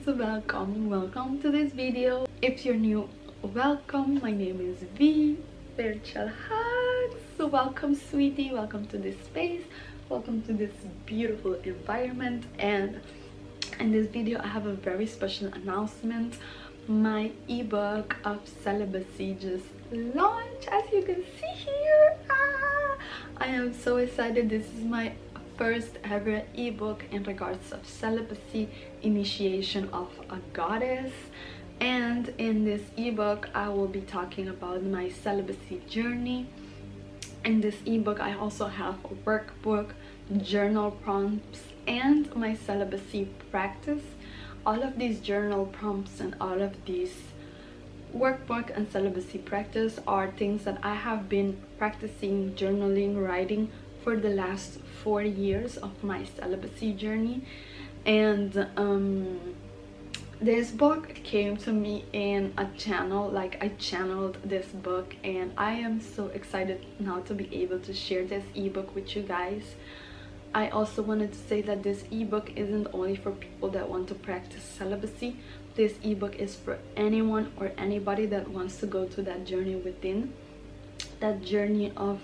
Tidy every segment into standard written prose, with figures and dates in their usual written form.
guys, welcome to this video. If you're new, welcome. My name is V Virtual Hugs. So welcome, sweetie, welcome to this space, welcome to this beautiful environment. And in this video I have a very special announcement. My ebook of celibacy just launched, as you can see here. I am so excited. This is my first ever ebook in regards of celibacy, initiation of a goddess. And in this ebook I will be talking about my celibacy journey. In this ebook I also have a workbook, journal prompts, and my celibacy practice. All of these journal prompts and all of these workbook and celibacy practice are things that I have been practicing, journaling, writing for the last 4 years of my celibacy journey. And this book came to me in a channel, like I channeled this book, and I am so excited now to be able to share this ebook with you guys. I also wanted to say that this ebook isn't only for people that want to practice celibacy. This ebook is for anyone or anybody that wants to go to that journey within, that journey of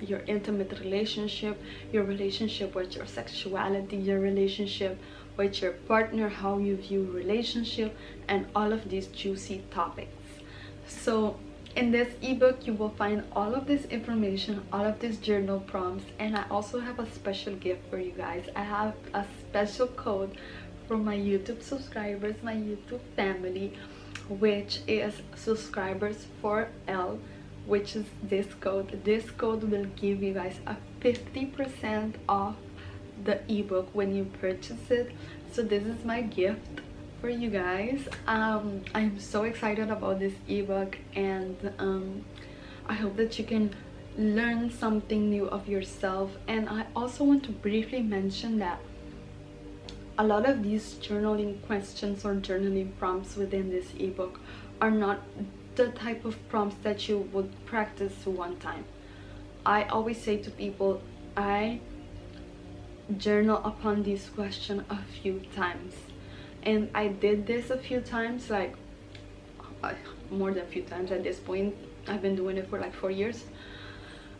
your intimate relationship, your relationship with your sexuality, your relationship with your partner, how you view relationship, and all of these juicy topics. So in this ebook you will find all of this information, all of these journal prompts, and I also have a special gift for you guys. I have a special code for my YouTube subscribers, my YouTube family, which is subscribers for L, which is this code. This code will give you guys a 50% off the ebook when you purchase it. So this is my gift for you guys. I'm so excited about this ebook, and I hope that you can learn something new of yourself. And I also want to briefly mention that a lot of these journaling questions or journaling prompts within this ebook are not the type of prompts that you would practice one time. I always say to people, I journal upon this question a few times, and I did this a few times, like more than a few times at this point. I've been doing it for like 4 years,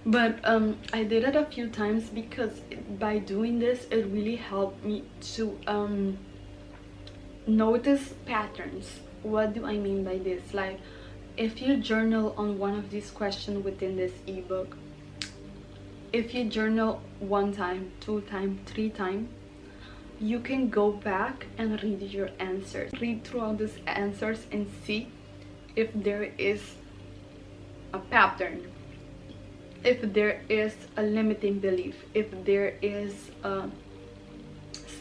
but I did it a few times because by doing this it really helped me to notice patterns. What do I mean by this? Like, if you journal on one of these questions within this ebook, if you journal 1 time, 2 times, 3 times, you can go back and read your answers. Read through all these answers and see if there is a pattern, if there is a limiting belief, if there is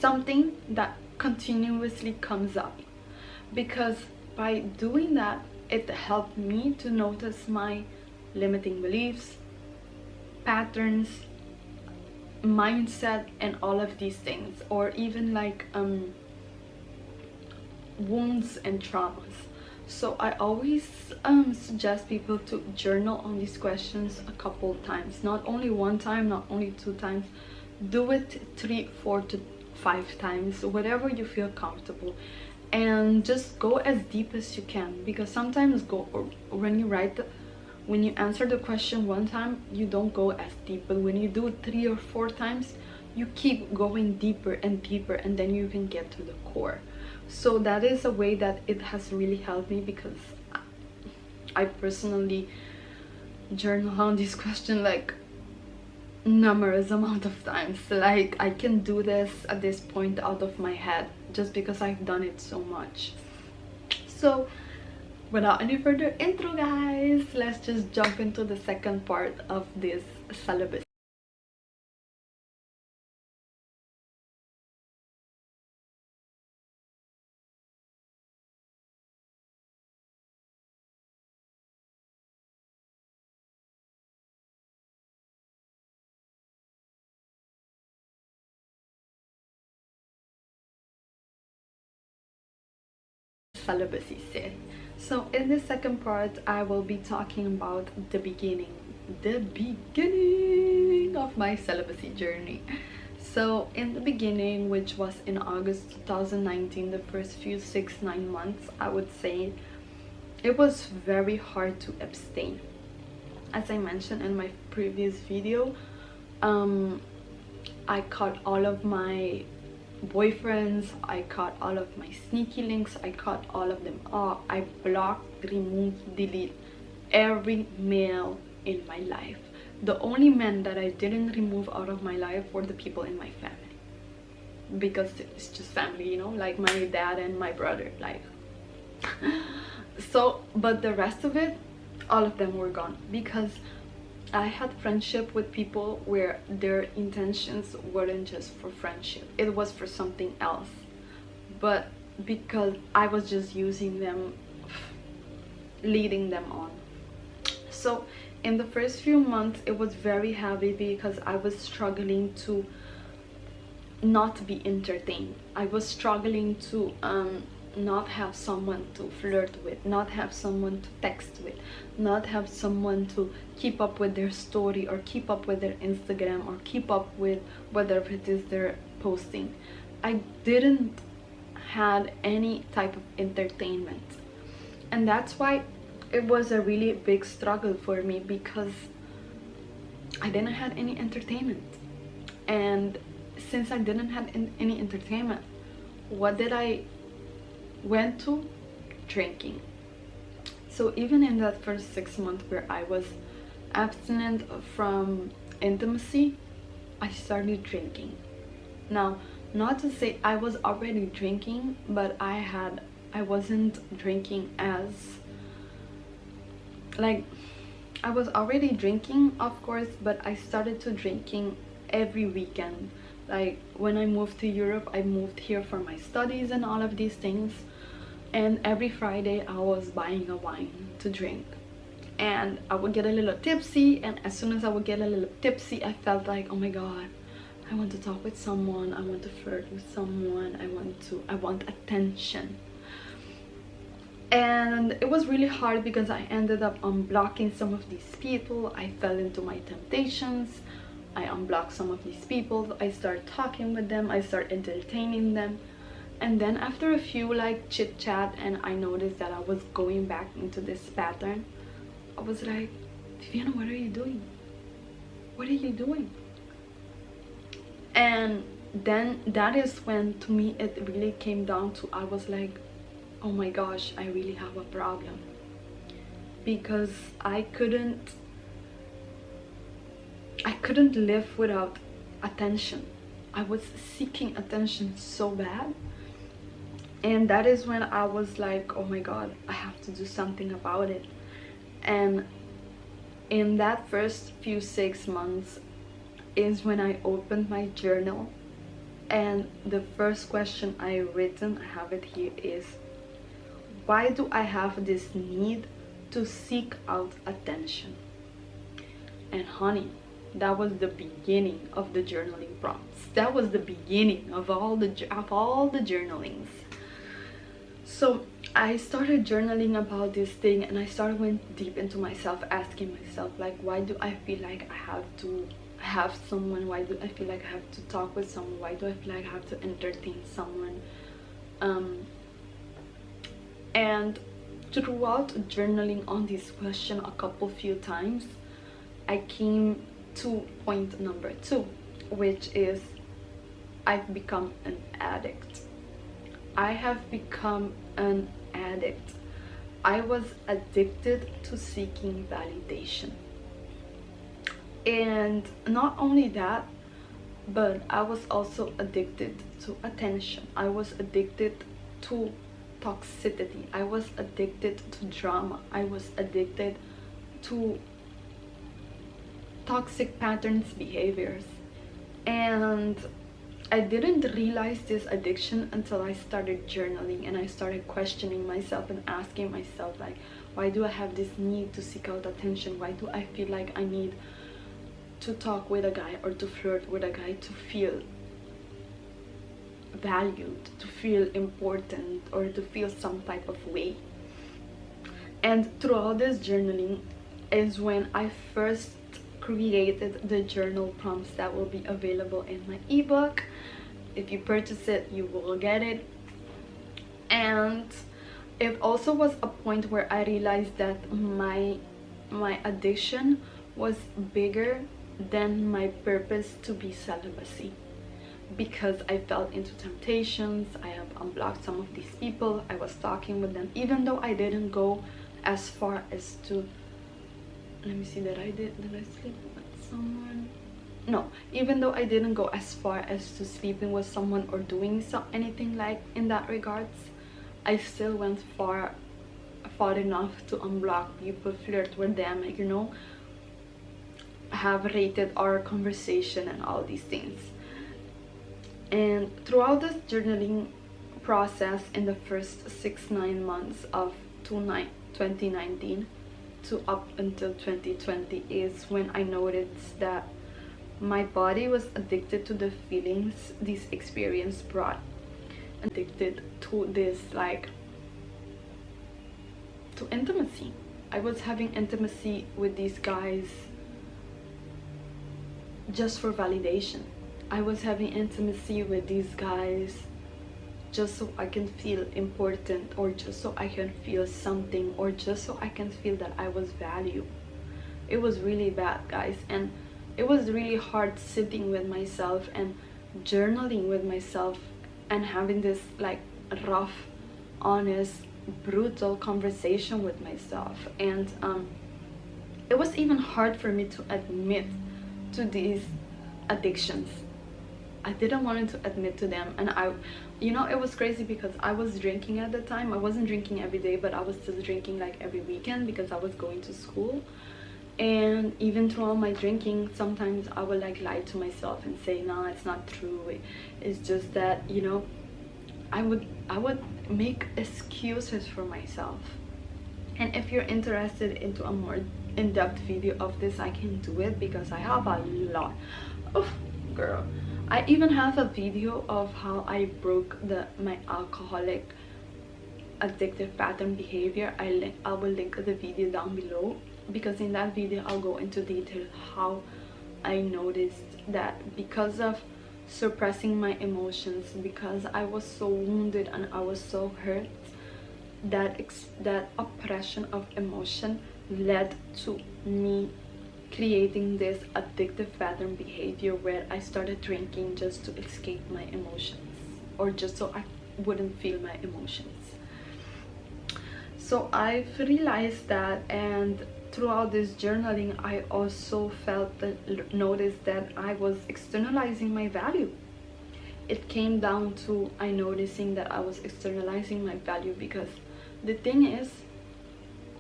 something that continuously comes up. Because by doing that, it helped me to notice my limiting beliefs, patterns, mindset, and all of these things, or even like wounds and traumas. So I always suggest people to journal on these questions a couple times, not only 1 time, not only 2 times. Do it 3, 4 to 5 times, whatever you feel comfortable, and just go as deep as you can. Because sometimes when you answer the question 1 time, you don't go as deep, but when you do it 3 or 4 times, you keep going deeper and deeper, and then you can get to the core. So that is a way that it has really helped me, because I personally journal on this question like numerous amount of times. Like, I can do this at this point out of my head just because I've done it so much. So without any further intro, guys, let's just jump into the second part of this celibacy. Celibacy set. So in the second part I will be talking about the beginning of my celibacy journey. So in the beginning, which was in August 2019, the first few 6-9 months, I would say it was very hard to abstain. As I mentioned in my previous video, I caught all of my boyfriends, I caught all of my sneaky links, I caught all of them all. I blocked, removed, delete every male in my life. The only men that I didn't remove out of my life were the people in my family, because it's just family, you know, like my dad and my brother, like so. But the rest of it, all of them were gone, because I had friendship with people where their intentions weren't just for friendship, it was for something else. But because I was just using them, leading them on. So in the first few months it was very heavy, because I was struggling to not be entertained. I was struggling to not have someone to flirt with, not have someone to text with, not have someone to keep up with their story, or keep up with their Instagram, or keep up with whatever it is they're posting. I didn't had any type of entertainment, and that's why it was a really big struggle for me, because I didn't have any entertainment. And since I didn't have any entertainment, what did I went to? Drinking. So even in that first 6 months where I was abstinent from intimacy, I started drinking. Now, not to say I was already drinking, but I wasn't drinking as, like, I was already drinking, of course, but I started to drinking every weekend. Like when I moved to Europe, I moved here for my studies and all of these things, and every Friday I was buying a wine to drink, and I would get a little tipsy, and as soon as I would get a little tipsy, I felt like, oh my god, I want to talk with someone, I want to flirt with someone, I want attention. And it was really hard, because I ended up unblocking some of these people. I fell into my temptations. I unblocked some of these people. I started talking with them. I started entertaining them. And then after a few like chit chat, and I noticed that I was going back into this pattern, I was like, Viviana, what are you doing? What are you doing? And then that is when, to me, it really came down to, I was like, oh my gosh, I really have a problem, because I couldn't live without attention. I was seeking attention so bad, and that is when I was like, oh my god, I have to do something about it. And in that first few 6 months is when I opened my journal, and the first question I written, I have it here, is, why do I have this need to seek out attention? And honey, that was the beginning of the journaling prompts. That was the beginning of all the journalings. So I started journaling about this thing, and I started went deep into myself, asking myself, like, why do I feel like I have to have someone? Why do I feel like I have to talk with someone? Why do I feel like I have to entertain someone? And throughout journaling on this question a few times, I came to point number 2, which is, I've become an addict. I have become an addict. I was addicted to seeking validation. And not only that, but I was also addicted to attention. I was addicted to toxicity. I was addicted to drama. I was addicted to toxic patterns, behaviors. And I didn't realize this addiction until I started journaling, and I started questioning myself and asking myself, like, why do I have this need to seek out attention? Why do I feel like I need to talk with a guy or to flirt with a guy to feel valued, to feel important, or to feel some type of way? And throughout this journaling is when I first created the journal prompts that will be available in my ebook. If you purchase it, you will get it. And it also was a point where I realized that my addiction was bigger than my purpose to be celibacy, because I fell into temptations. I have unblocked some of these people. I was talking with them, even though I didn't go as far as to, let me see, did I sleep with someone? No, even though I didn't go as far as to sleeping with someone or doing anything like in that regards, I still went far enough to unblock people, flirt with them, you know, have rated our conversation and all these things. And throughout this journaling process in the first 6-9 months of 2019 to up until 2020 is when I noticed that my body was addicted to the feelings this experience brought, addicted to this, like, to intimacy. I was having intimacy with these guys just for validation. I was having intimacy with these guys just so I can feel important, or just so I can feel something, or just so I can feel that I was valued. It was really bad, guys, and it was really hard sitting with myself and journaling with myself and having this like rough, honest, brutal conversation with myself. And it was even hard for me to admit to these addictions. I didn't want to admit to them. And you know, it was crazy because I was drinking at the time. I wasn't drinking every day, but I was still drinking like every weekend because I was going to school. And even throughout my drinking, sometimes I would like lie to myself and say, no, it's not true, it's just that, you know, I would make excuses for myself. And if you're interested into a more in-depth video of this, I can do it because I have a lot. Oh girl, I even have a video of how I broke my alcoholic addictive pattern behavior. I will link the video down below, because in that video I'll go into detail how I noticed that because of suppressing my emotions, because I was so wounded and I was so hurt, that oppression of emotion led to me creating this addictive pattern behavior where I started drinking just to escape my emotions, or just so I wouldn't feel my emotions. So I've realized that, and throughout this journaling I also noticed that I was externalizing my value. It came down to I noticing that I was externalizing my value, because the thing is,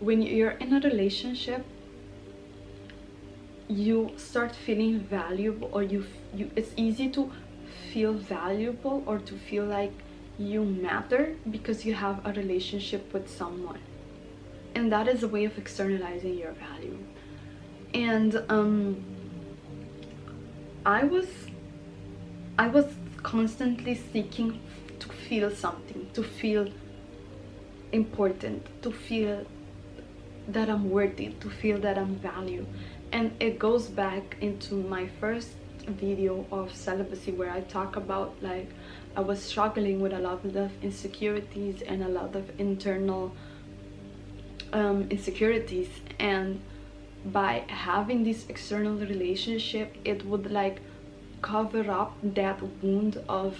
when you're in a relationship, you start feeling valuable, or it's easy to feel valuable or to feel like you matter because you have a relationship with someone, and that is a way of externalizing your value. And I was constantly seeking to feel something, to feel important, to feel that I'm worthy, to feel that I'm valued. And it goes back into my first video of celibacy, where I talk about like I was struggling with a lot of insecurities and a lot of internal insecurities, and by having this external relationship, it would like cover up that wound of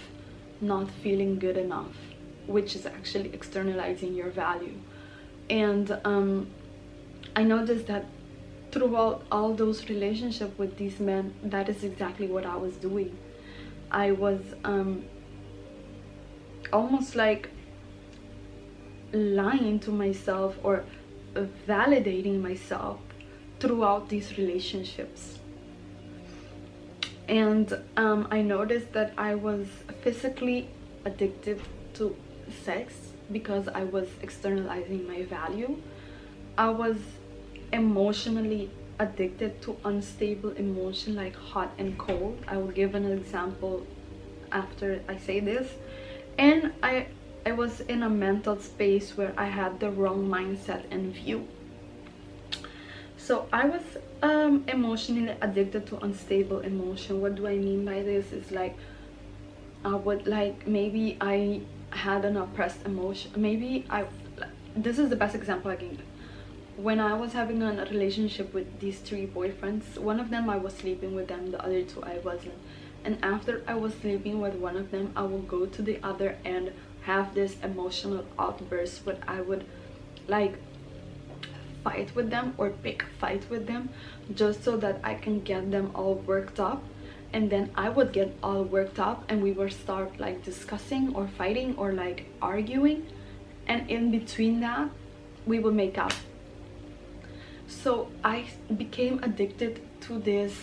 not feeling good enough, which is actually externalizing your value. And I noticed that throughout all those relationships with these men, that is exactly what I was doing. I was almost like lying to myself or validating myself throughout these relationships. And I noticed that I was physically addicted to sex because I was externalizing my value. I was emotionally addicted to unstable emotion like hot and cold. I will give an example after I say this. And I was in a mental space where I had the wrong mindset and view. So I was emotionally addicted to unstable emotion. What do I mean by this? Is like I would like, maybe I had an oppressed emotion, maybe this is the best example I can give. When I was having a relationship with these 3 boyfriends, one of them I was sleeping with them, the other 2 I wasn't. And after I was sleeping with one of them, I will go to the other and have this emotional outburst where I would like fight with them or pick fight with them, just so that I can get them all worked up. And then I would get all worked up and we would start like discussing or fighting or like arguing, and in between that we would make up. So I became addicted to this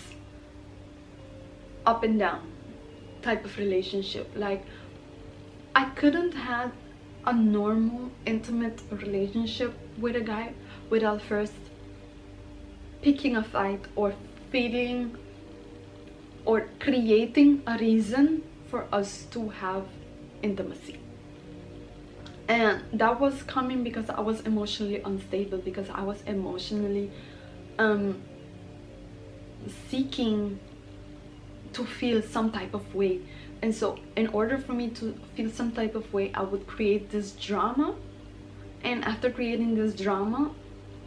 up and down type of relationship. Like I couldn't have a normal intimate relationship with a guy without first picking a fight or feeling or creating a reason for us to have intimacy. And that was coming because I was emotionally unstable, because I was emotionally seeking to feel some type of way. And so in order for me to feel some type of way, I would create this drama, and after creating this drama,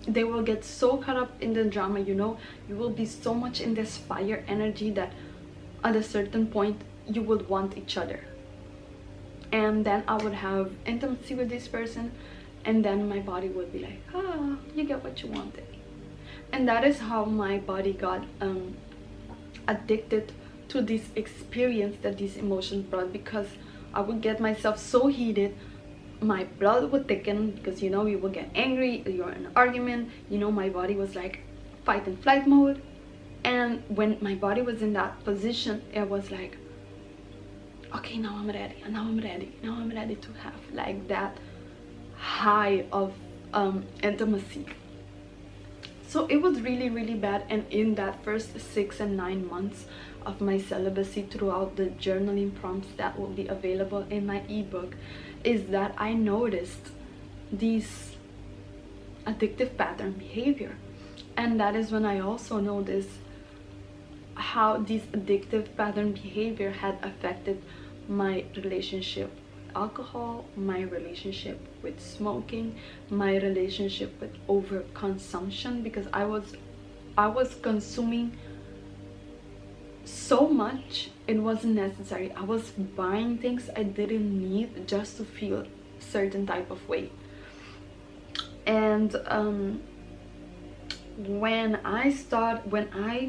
they will get so caught up in the drama, you know, you will be so much in this fire energy that at a certain point you would want each other. And then I would have intimacy with this person, and then my body would be like, ah, you get what you wanted. And that is how my body got addicted to this experience that these emotions brought, because I would get myself so heated, my blood would thicken, because you know, you will get angry, you're in an argument, you know, my body was like fight and flight mode. And when my body was in that position, it was like, okay, now I'm ready, and now I'm ready, now I'm ready to have like that high of intimacy. So it was really, really bad. And in that first 6 and 9 months of my celibacy, throughout the journaling prompts that will be available in my ebook, is that I noticed these addictive pattern behavior. And that is when I also noticed how this addictive pattern behavior had affected my relationship with alcohol, my relationship with smoking, my relationship with overconsumption, because I was consuming so much it wasn't necessary. I was buying things I didn't need just to feel certain type of way. And when I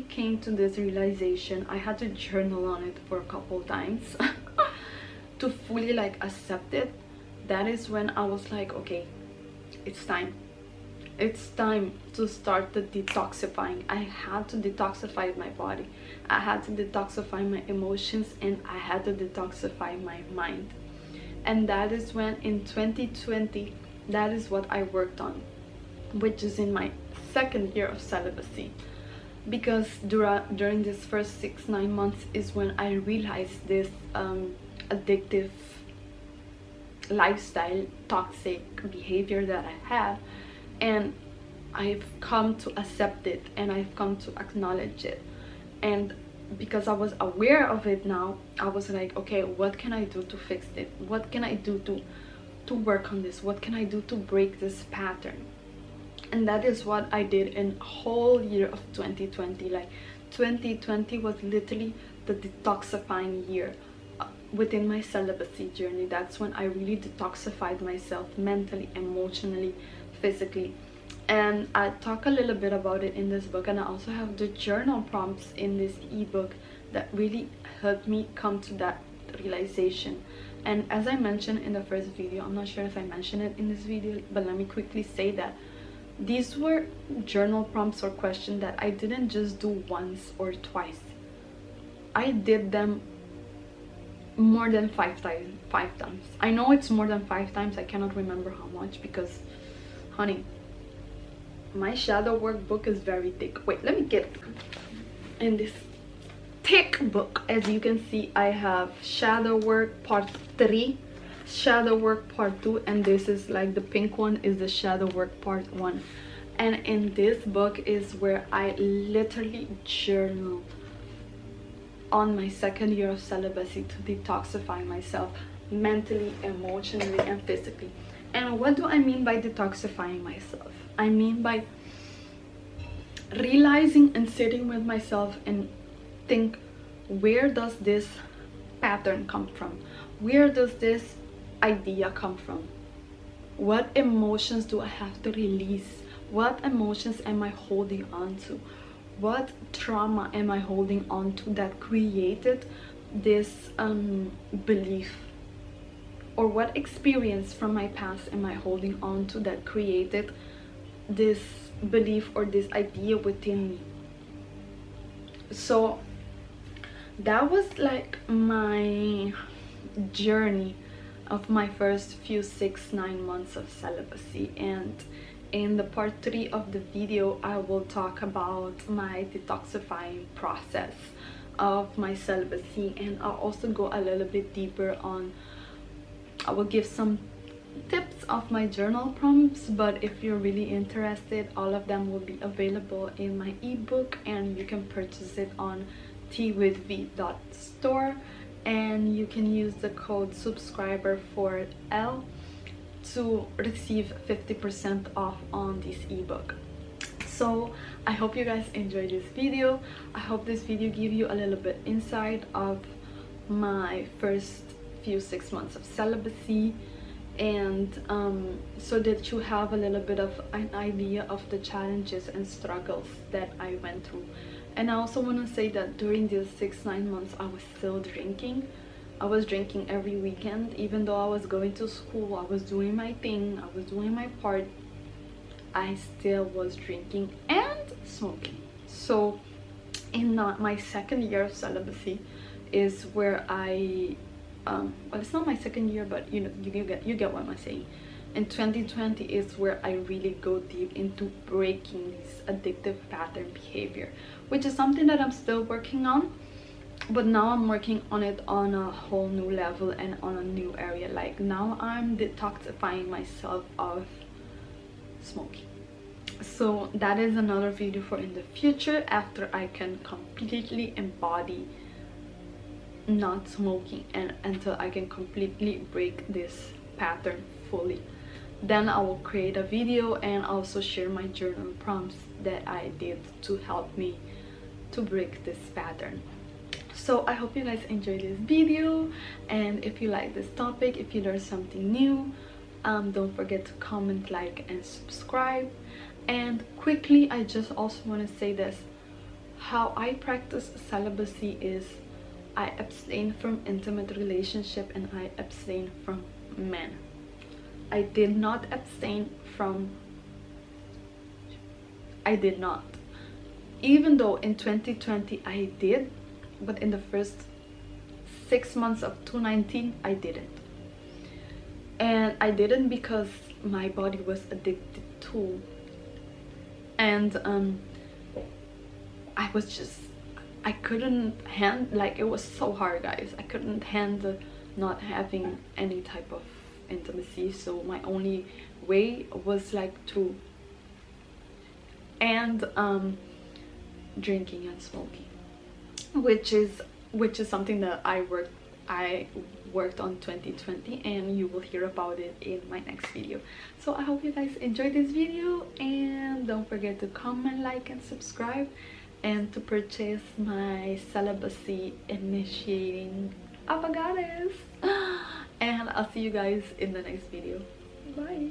came to this realization, I had to journal on it for a couple times to fully like accept it. That is when I was like, okay, it's time to start the detoxifying. I had to detoxify my body, I had to detoxify my emotions, and I had to detoxify my mind. And that is when in 2020, that is what I worked on, which is in my 2nd year of celibacy. Because during this first 6-9 months is when I realized this addictive lifestyle, toxic behavior that I had, and I've come to accept it, and I've come to acknowledge it. And because I was aware of it now, I was like, okay, what can I do to fix it? What can I do to work on this? What can I do to break this pattern? And that is what I did in a whole year of 2020. Like 2020 was literally the detoxifying year within my celibacy journey. That's when I really detoxified myself mentally, emotionally, physically. And I talk a little bit about it in this book, and I also have the journal prompts in this ebook that really helped me come to that realization. And as I mentioned in the first video, I'm not sure if I mentioned it in this video, but let me quickly say that these were journal prompts or questions that I didn't just do once or twice. I did them more than 5 times. I know it's more than 5 times. I cannot remember how much, because honey, my shadow work book is very thick. Wait, let me get it. In this thick book, as you can see, I have shadow work part 3, shadow work part 2, and this is like the pink one is the shadow work part 1. And in this book is where I literally journaled on my second year of celibacy to detoxify myself mentally, emotionally, and physically. And what do I mean by detoxifying myself? I mean by realizing and sitting with myself and think, where does this pattern come from? Where does this idea come from? What emotions do I have to release? What emotions am I holding on to? What trauma am I holding on to that created this belief? Or what experience from my past am I holding on to that created this belief or this idea within me? So that was like my journey of my first few 6-9 months of celibacy. And in the part 3 of the video, I will talk about my detoxifying process of my celibacy, and I'll also go a little bit deeper on, I will give some tips of my journal prompts, but if you're really interested, all of them will be available in my ebook, and you can purchase it on twithv.store, and you can use the code subscriber for L to receive 50% off on this ebook. So I hope you guys enjoyed this video. I hope this video give you a little bit insight of my first few 6 months of celibacy, and so that you have a little bit of an idea of the challenges and struggles that I went through. And I also want to say that during these 6-9 months I was still drinking. I was drinking every weekend. Even though I was going to school, I was doing my thing, I was doing my part, I still was drinking and smoking. So in my second year of celibacy is where I well, it's not my second year, but you know, you get what I'm saying. In 2020 is where I really go deep into breaking this addictive pattern behavior, which is something that I'm still working on, but now I'm working on it on a whole new level and on a new area. Like now I'm detoxifying myself of smoking. So that is another video for in the future, after I can completely embody not smoking and until I can completely break this pattern fully. Then I will create a video and also share my journal prompts that I did to help me to break this pattern. So I hope you guys enjoyed this video, and if you like this topic, if you learned something new, don't forget to comment, like, and subscribe. And quickly, I just also want to say this: how I practice celibacy is I abstain from intimate relationship and I abstain from men. I did not abstain from, I did not, even though in 2020 I did, but in the first 6 months of 2019 I didn't. And I didn't because my body was addicted to, and I was just, I couldn't handle, like it was so hard, guys. I couldn't handle not having any type of intimacy, so my only way was like through and drinking and smoking, which is something that I worked on 2020, and you will hear about it in my next video. So I hope you guys enjoyed this video, and don't forget to comment, like, and subscribe, and to purchase my celibacy initiating Apagares. And I'll see you guys in the next video. Bye.